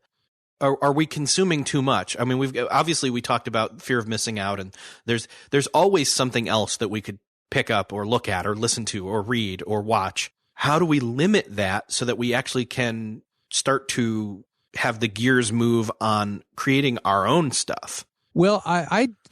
Are we consuming too much? I mean, we talked about fear of missing out, and there's always something else that we could pick up or look at or listen to or read or watch. How do we limit that so that we actually can start to have the gears move on creating our own stuff? Well,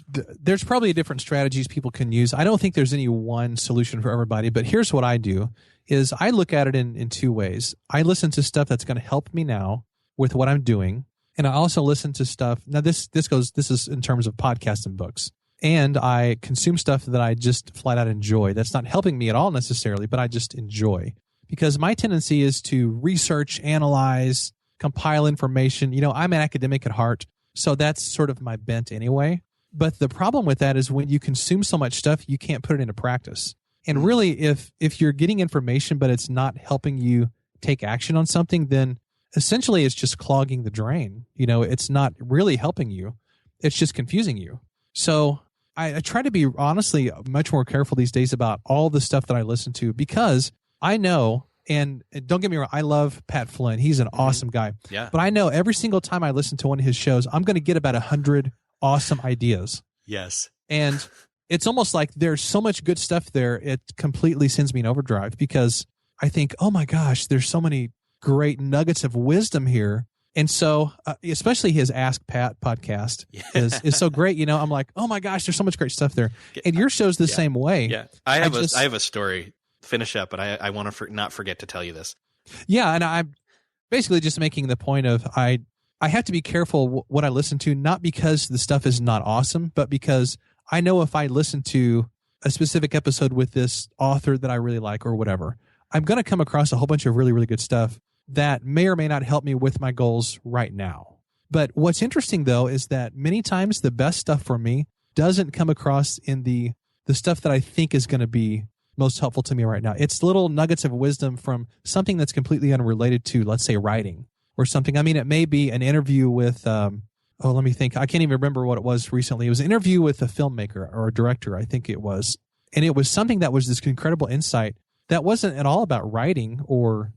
there's probably different strategies people can use. I don't think there's any one solution for everybody, but here's what I do is I look at it in two ways. I listen to stuff that's going to help me now with what I'm doing. And I also listen to stuff. Now this is in terms of podcasts and books. And I consume stuff that I just flat out enjoy. That's not helping me at all necessarily, but I just enjoy. Because my tendency is to research, analyze, compile information. I'm an academic at heart, so that's sort of my bent anyway. But the problem with that is when you consume so much stuff, you can't put it into practice. And really, if you're getting information, but it's not helping you take action on something, then essentially it's just clogging the drain. It's not really helping you. It's just confusing you. So I try to be honestly much more careful these days about all the stuff that I listen to because I know, and don't get me wrong, I love Pat Flynn. He's an awesome guy. Yeah. But I know every single time I listen to one of his shows, I'm going to get about 100 awesome ideas. Yes. And it's almost like there's so much good stuff there, it completely sends me in overdrive because I think, oh my gosh, there's so many great nuggets of wisdom here. And so, especially his Ask Pat podcast is so great. I'm like, oh my gosh, there's so much great stuff there. And your show's the same way. Yeah, I have a story. Finish up, but I want to not forget to tell you this. Yeah, and I'm basically just making the point of I I have to be careful what I listen to, not because the stuff is not awesome, but because I know if I listen to a specific episode with this author that I really like or whatever, I'm going to come across a whole bunch of really, really good stuff that may or may not help me with my goals right now. But what's interesting, though, is that many times the best stuff for me doesn't come across in the stuff that I think is going to be most helpful to me right now. It's little nuggets of wisdom from something that's completely unrelated to, let's say, writing or something. I mean, it may be an interview with, let me think. I can't even remember what it was recently. It was an interview with a filmmaker or a director, I think it was. And it was something that was this incredible insight that wasn't at all about writing or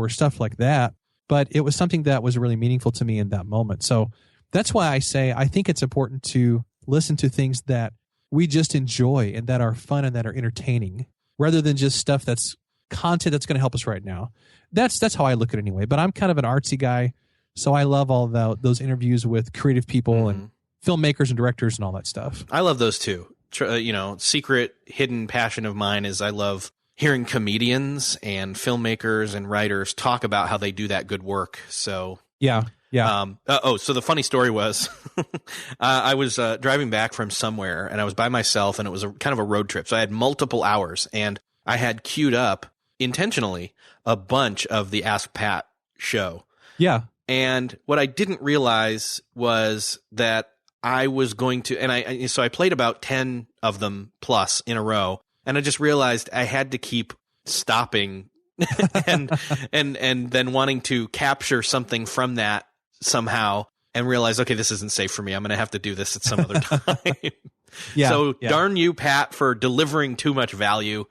stuff like that, but it was something that was really meaningful to me in that moment. So that's why I say I think it's important to listen to things that we just enjoy and that are fun and that are entertaining, rather than just stuff that's content that's going to help us right now. That's how I look at it anyway. But I'm kind of an artsy guy, so I love all those interviews with creative people and filmmakers and directors and all that stuff. I love those too. Secret hidden passion of mine is I love hearing comedians and filmmakers and writers talk about how they do that good work. So yeah. So the funny story was I was driving back from somewhere and I was by myself, and it was kind of a road trip. So I had multiple hours, and I had queued up intentionally a bunch of the Ask Pat show. Yeah. And what I didn't realize was that I was going to, so I played about 10 of them plus in a row. And I just realized I had to keep stopping and then wanting to capture something from that somehow, and realize, okay, this isn't safe for me. I'm going to have to do this at some other time. Darn you, Pat, for delivering too much value.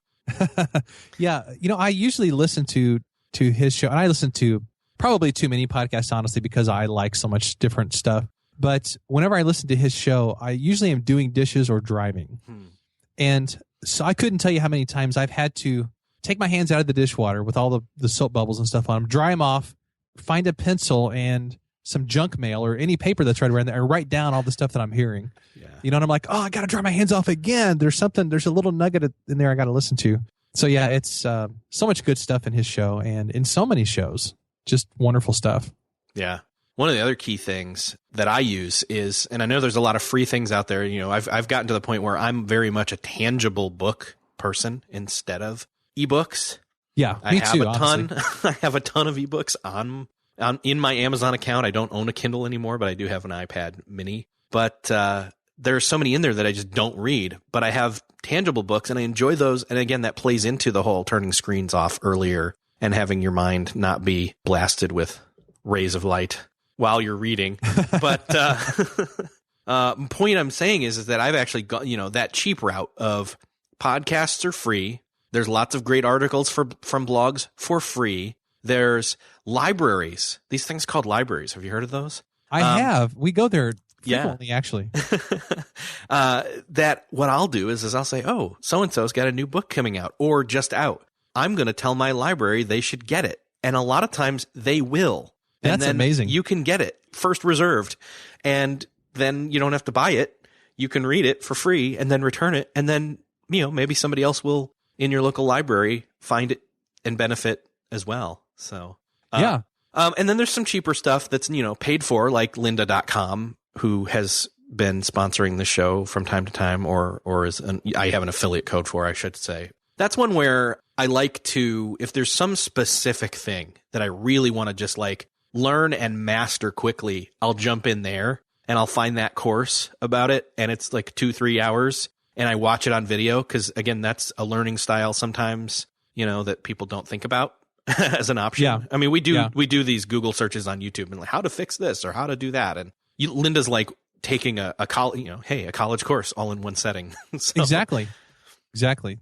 Yeah. I usually listen to his show, and I listen to probably too many podcasts, honestly, because I like so much different stuff. But whenever I listen to his show, I usually am doing dishes or driving. And so I couldn't tell you how many times I've had to take my hands out of the dishwater with all the soap bubbles and stuff on them, dry them off, find a pencil and some junk mail or any paper that's right around there, and write down all the stuff that I'm hearing. Yeah. And I'm like, I got to dry my hands off again. There's a little nugget in there I got to listen to. So yeah, it's so much good stuff in his show and in so many shows. Just wonderful stuff. Yeah. One of the other key things that I use is, and I know there's a lot of free things out there. I've gotten to the point where I'm very much a tangible book person instead of ebooks. Yeah, I have a ton. I have a ton of ebooks in my Amazon account. I don't own a Kindle anymore, but I do have an iPad Mini. But there are so many in there that I just don't read. But I have tangible books, and I enjoy those. And again, that plays into the whole turning screens off earlier and having your mind not be blasted with rays of light while you're reading. But point I'm saying is that I've actually got, that cheap route of podcasts are free. There's lots of great articles from blogs for free. There's libraries, these things called libraries. Have you heard of those? I have. We go there frequently, actually. That what I'll do is I'll say, oh, so-and-so's got a new book coming out or just out. I'm going to tell my library they should get it. And a lot of times they will. And that's amazing. You can get it first reserved, and then you don't have to buy it. You can read it for free and then return it. And then, maybe somebody else will in your local library find it and benefit as well. So, yeah. And then there's some cheaper stuff that's, paid for, like lynda.com, who has been sponsoring the show from time to time, or I have an affiliate code for, I should say. That's one where I like to, if there's some specific thing that I really want to just learn and master quickly, I'll jump in there and I'll find that course about it. And it's 2-3 hours, and I watch it on video. 'Cause again, that's a learning style sometimes, that people don't think about as an option. Yeah. I mean, we do these Google searches on YouTube and how to fix this or how to do that. And Linda's taking a college course all in one setting. So. Exactly.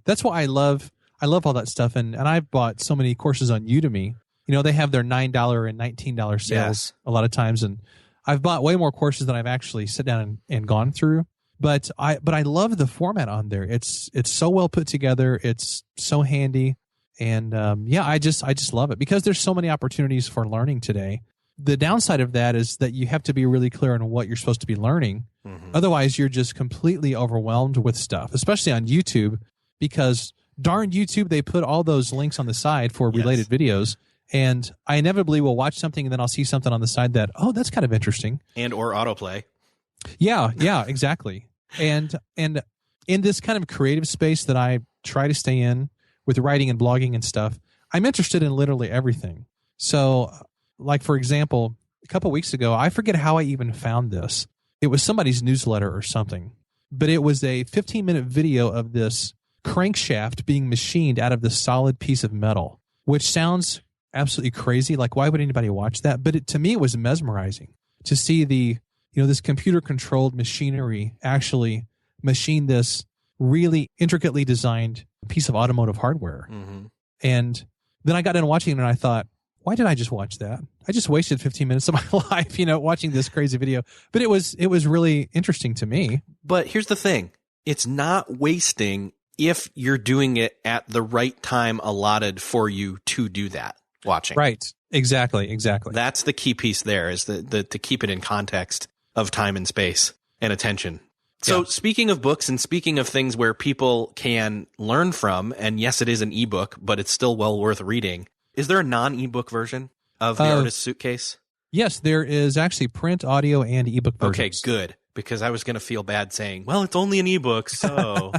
That's why I love all that stuff. And I've bought so many courses on Udemy. They have their $9 and $19 sales a lot of times. And I've bought way more courses than I've actually sat down and gone through. But I love the format on there. It's so well put together. It's so handy. And I just love it because there's so many opportunities for learning today. The downside of that is that you have to be really clear on what you're supposed to be learning. Mm-hmm. Otherwise, you're just completely overwhelmed with stuff, especially on YouTube, because darn YouTube, they put all those links on the side for related videos. And I inevitably will watch something and then I'll see something on the side that, oh, that's kind of interesting. And or autoplay. Yeah, exactly. And in this kind of creative space that I try to stay in with writing and blogging and stuff, I'm interested in literally everything. So, like, for example, a couple weeks ago, I forget how I even found this. It was somebody's newsletter or something, but it was a 15-minute video of this crankshaft being machined out of this solid piece of metal, which sounds absolutely crazy. Like, why would anybody watch that? But to me, it was mesmerizing to see this computer-controlled machinery actually machine this really intricately designed piece of automotive hardware. Mm-hmm. And then I got in watching it and I thought, why did I just watch that? I just wasted 15 minutes of my life, watching this crazy video. But it was really interesting to me. But here's the thing. It's not wasting if you're doing it at the right time allotted for you to do that, watching. Right. Exactly. That's the key piece there, is the to keep it in context of time and space and attention. So Speaking of books and speaking of things where people can learn from, and yes, it is an ebook, but it's still well worth reading. Is there a non-ebook version of The Artist's Suitcase? Yes, there is actually print, audio, and ebook versions. Okay, good. Because I was going to feel bad saying, well, it's only an ebook, so.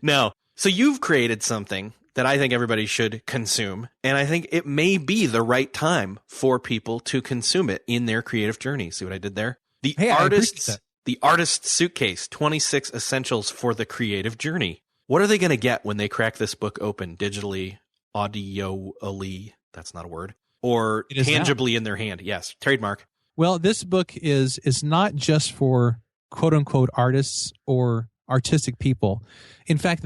No. So you've created something that I think everybody should consume, and I think it may be the right time for people to consume it in their creative journey. See what I did there? The Artist's Suitcase, 26 Essentials for the Creative Journey. What are they going to get when they crack this book open digitally, audioally, that's not a word, or tangibly in their hand? Yes, trademark. Well, this book is not just for quote-unquote artists or artistic people. In fact,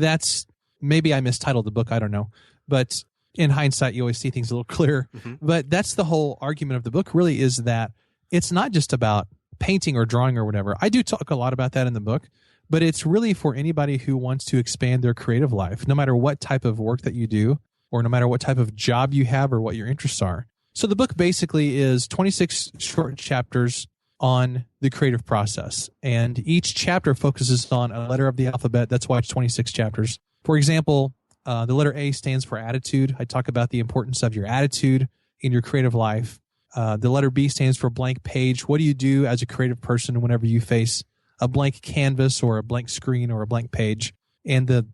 maybe I mistitled the book, I don't know. But in hindsight, you always see things a little clearer. Mm-hmm. But that's the whole argument of the book, really, is that it's not just about painting or drawing or whatever. I do talk a lot about that in the book, but it's really for anybody who wants to expand their creative life, no matter what type of work that you do, or no matter what type of job you have or what your interests are. So the book basically is 26 short chapters on the creative process, and each chapter focuses on a letter of the alphabet. That's why it's 26 chapters. For example, the letter A stands for attitude. I talk about the importance of your attitude in your creative life. The letter B stands for blank page. What do you do as a creative person whenever you face a blank canvas or a blank screen or a blank page? And the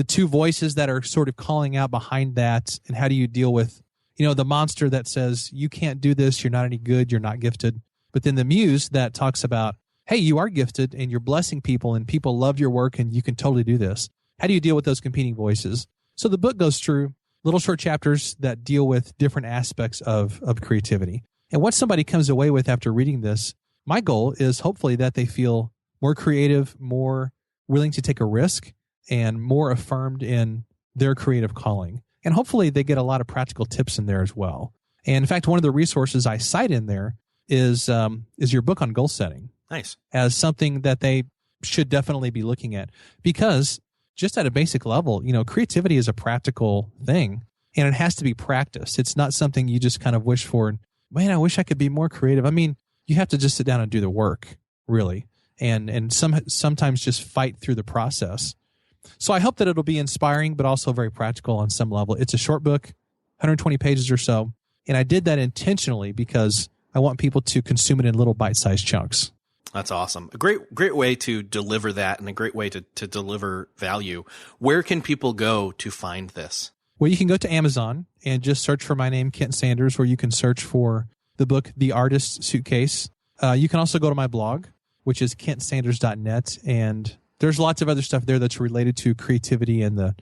two voices that are sort of calling out behind that, and how do you deal with, the monster that says, you can't do this, you're not any good, you're not gifted. But then the muse that talks about, hey, you are gifted and you're blessing people and people love your work and you can totally do this. How do you deal with those competing voices? So the book goes through little short chapters that deal with different aspects of creativity. And what somebody comes away with after reading this, my goal is hopefully that they feel more creative, more willing to take a risk, and more affirmed in their creative calling. And hopefully they get a lot of practical tips in there as well. And in fact, one of the resources I cite in there is your book on goal setting. Nice. As something that they should definitely be looking at, because just at a basic level, creativity is a practical thing and it has to be practiced. It's not something you just kind of wish for. Man, I wish I could be more creative. I mean, you have to just sit down and do the work, really, and sometimes just fight through the process. So I hope that it'll be inspiring, but also very practical on some level. It's a short book, 120 pages or so, and I did that intentionally because I want people to consume it in little bite-sized chunks. That's awesome. A great way to deliver that, and a great way to deliver value. Where can people go to find this? Well, you can go to Amazon and just search for my name, Kent Sanders, or you can search for the book, The Artist's Suitcase. You can also go to my blog, which is kentsanders.net, and there's lots of other stuff there that's related to creativity and the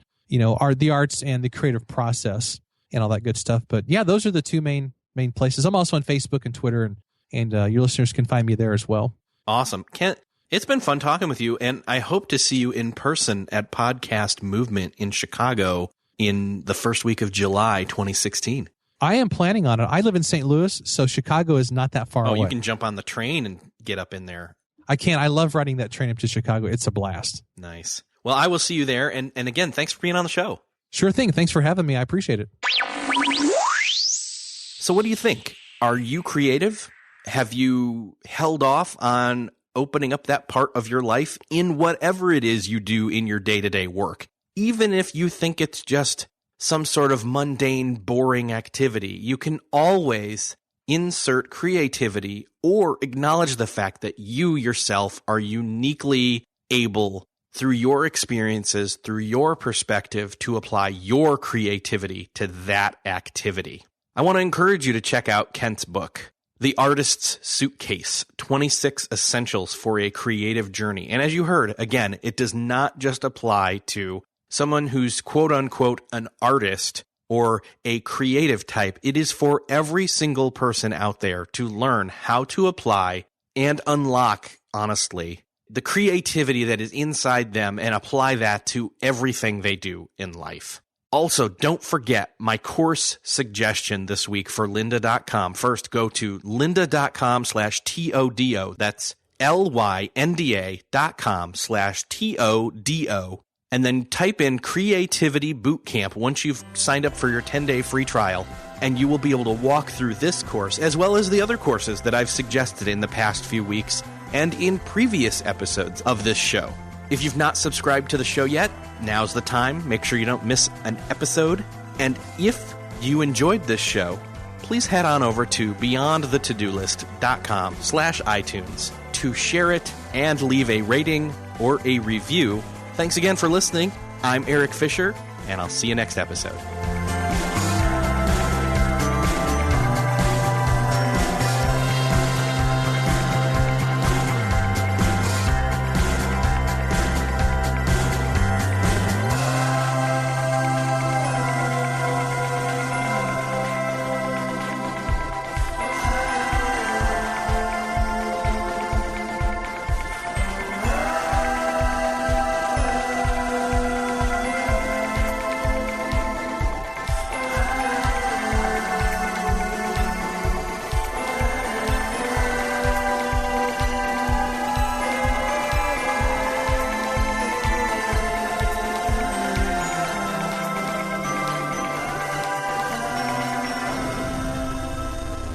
arts and the creative process and all that good stuff. But yeah, those are the two main places. I'm also on Facebook and Twitter, and your listeners can find me there as well. Awesome. Kent, it's been fun talking with you, and I hope to see you in person at Podcast Movement in Chicago in the first week of July 2016. I am planning on it. I live in St. Louis, so Chicago is not that far away. Oh, you can jump on the train and get up in there. I can. I love riding that train up to Chicago. It's a blast. Nice. Well, I will see you there, and again, thanks for being on the show. Sure thing. Thanks for having me. I appreciate it. So what do you think? Are you creative? Have you held off on opening up that part of your life in whatever it is you do in your day-to-day work? Even if you think it's just some sort of mundane, boring activity. You can always insert creativity or acknowledge the fact that you yourself are uniquely able, through your experiences, through your perspective, to apply your creativity to that activity. I want to encourage you to check out Kent's book, The Artist's Suitcase, 26 Essentials for a Creative Journey. And as you heard, again, it does not just apply to someone who's quote-unquote an artist or a creative type. It is for every single person out there to learn how to apply and unlock, honestly, the creativity that is inside them and apply that to everything they do in life. Also, don't forget my course suggestion this week for lynda.com. First, go to lynda.com/TODO. That's LYNDA.com/TODO. And then type in Creativity Bootcamp once you've signed up for your 10-day free trial, and you will be able to walk through this course as well as the other courses that I've suggested in the past few weeks and in previous episodes of this show. If you've not subscribed to the show yet, now's the time. Make sure you don't miss an episode. And if you enjoyed this show, please head on over to beyondthetodolist.com/iTunes to share it and leave a rating or a review. Thanks again for listening. I'm Erik Fisher, and I'll see you next episode.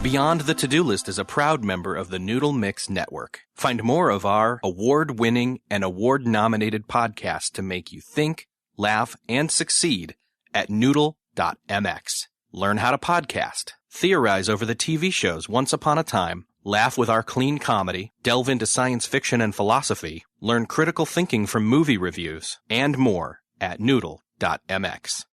Beyond the To-Do List is a proud member of the Noodle Mix Network. Find more of our award-winning and award-nominated podcasts to make you think, laugh, and succeed at noodle.mx. Learn how to podcast, theorize over the TV shows Once Upon a Time, laugh with our clean comedy, delve into science fiction and philosophy, learn critical thinking from movie reviews, and more at noodle.mx.